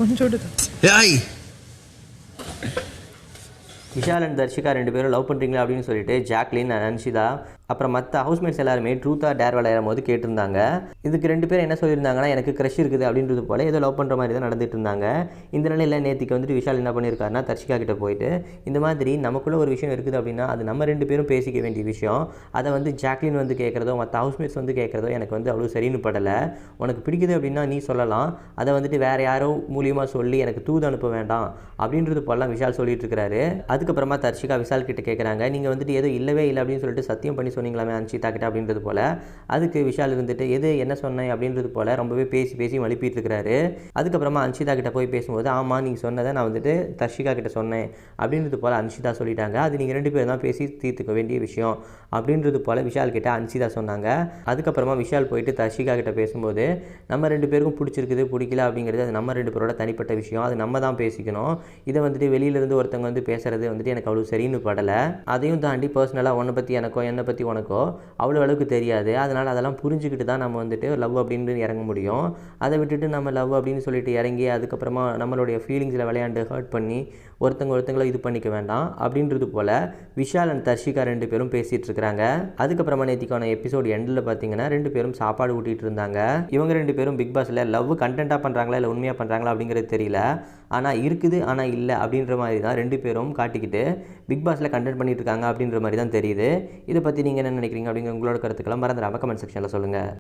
கொஞ்சோண்டு தான். ஏய் விஷால் அண்ட் தர்ஷிகா 2 பேரும் லவ் பண்ணுறீங்களா அப்படின்னு சொல்லிட்டு ஜாக்லின் அண்ட் அன்ஷிதா அப்புறம் மற்ற ஹவுஸ்மேட்ஸ் எல்லாருமே ட்ரூத்தா டேர் விளையாடும் போது கேட்டிருந்தாங்க. இதுக்கு 2 பேரும் என்ன சொல்லியிருந்தாங்கன்னா, எனக்கு க்ரஷ் இருக்குது அப்படின்றது போல் ஏதோ லவ் பண்ணுற மாதிரி தான் நடந்துட்டு இருந்தாங்க. இந்த நிலையில் நேற்றுக்கு வந்துட்டு விஷால் என்ன பண்ணியிருக்காருன்னா, தர்ஷிகா கிட்ட போயிட்டு இந்த மாதிரி நமக்குள்ளே ஒரு விஷயம் இருக்குது அப்படின்னா அது நம்ம 2 பேரும் பேசிக்க வேண்டிய விஷயம். அதை வந்து ஜாக்லின் வந்து கேட்குறதோ மற்ற ஹவுஸ்மேட்ஸ் வந்து கேட்குறதோ எனக்கு வந்து அவ்வளோ சரின்னு படலை. உனக்கு பிடிக்குது அப்படின்னா நீ சொல்லலாம், அதை வந்துட்டு வேறு யாரோ மூலியமாக சொல்லி எனக்கு தூது அனுப்ப வேண்டாம் அப்படின்றது போலாம் விஷால் சொல்லிட்டு இருக்கிறாரு. அதுக்கப்புறமா தர்ஷிகா விஷால் கிட்ட கேட்குறாங்க, நீங்கள் வந்துட்டு ஏதோ இல்லவே இல்லை அப்படின்னு சொல்லிட்டு சத்தியம் பண்ணி சொன்னீங்களாமே அன்ஷிதா கிட்ட அப்படின்றது போல். அதுக்கு விஷால் இருந்துட்டு எது என்ன சொன்னேன் அப்படின்றது போல் ரொம்பவே பேசி மழுப்பிட்டு இருக்கிறாரு. அதுக்கப்புறமா அன்ஷிதா கிட்ட போய் பேசும்போது, ஆமாம் நீங்கள் சொன்னதை நான் வந்துட்டு தர்ஷிகா கிட்ட சொன்னேன் அப்படின்றது போல் அன்ஷிதா சொல்லிட்டாங்க. அது நீங்கள் 2 பேரும் தான் பேசி தீர்த்துக்க வேண்டிய விஷயம் அப்படின்றது போல் விஷால் கிட்ட அன்ஷிதா சொன்னாங்க. அதுக்கப்புறமா விஷால் போயிட்டு தர்ஷிகா கிட்ட பேசும்போது, நம்ம 2 பேருக்கும் பிடிச்சிருக்குது பிடிக்கல அப்படிங்கிறது அது நம்ம 2 பேரோட தனிப்பட்ட விஷயம், அது நம்ம தான் பேசிக்கணும். இதை வந்துட்டு வெளியிலேருந்து ஒருத்தவங்க வந்து பேசுகிறது வந்துட்டு எனக்கு அவ்வளோ சரின்னு படலை. அதையும் தாண்டி பர்சனலாக உன்னை பற்றி எனக்கோ என்னை பற்றி உனக்கோ அவ்வளோ அளவுக்கு தெரியாது. அதனால் அதெல்லாம் புரிஞ்சுக்கிட்டு தான் நம்ம வந்துட்டு லவ் அப்படின்னு இறங்க முடியும். அதை விட்டுட்டு நம்ம லவ் அப்படின்னு சொல்லிட்டு இறங்கி அதுக்கப்புறமா நம்மளுடைய ஃபீலிங்ஸில் விளையாண்டு ஹர்ட் பண்ணி ஒருத்தங்களை இது பண்ணிக்க வேண்டாம் அப்படின்றது போல் விஷால் அண்ட் தர்ஷிகா 2 பேரும் பேசிகிட்டு இருக்கிறாங்க. அதுக்கப்புறமா நேற்றுக்கான எபிசோட் எண்டில் பார்த்தீங்கன்னா 2 பேரும் சாப்பாடு ஊட்டிகிட்டு இருந்தாங்க. இவங்க 2 பேரும் பிக் பாஸில் லவ் கண்டென்ட்டாக பண்ணுறாங்களா இல்லை உண்மையாக பண்ணுறாங்களா அப்படிங்கிறது தெரியல. ஆனால் இருக்குது ஆனால் இல்லை அப்படின்ற மாதிரி தான் 2 பேரும் காட்டிக்கிட்டு பிக் பாஸில் கண்டென்ட் பண்ணிட்டு இருக்காங்க அப்படின்ற மாதிரி தான் தெரியுது. இதை பற்றி நீங்கள் என்ன நினைக்கிறீங்க அப்படிங்கிற உங்களோட கருத்துக்களை மறந்துடாமல் கமெண்ட் செக்ஷனில் சொல்லுங்கள்.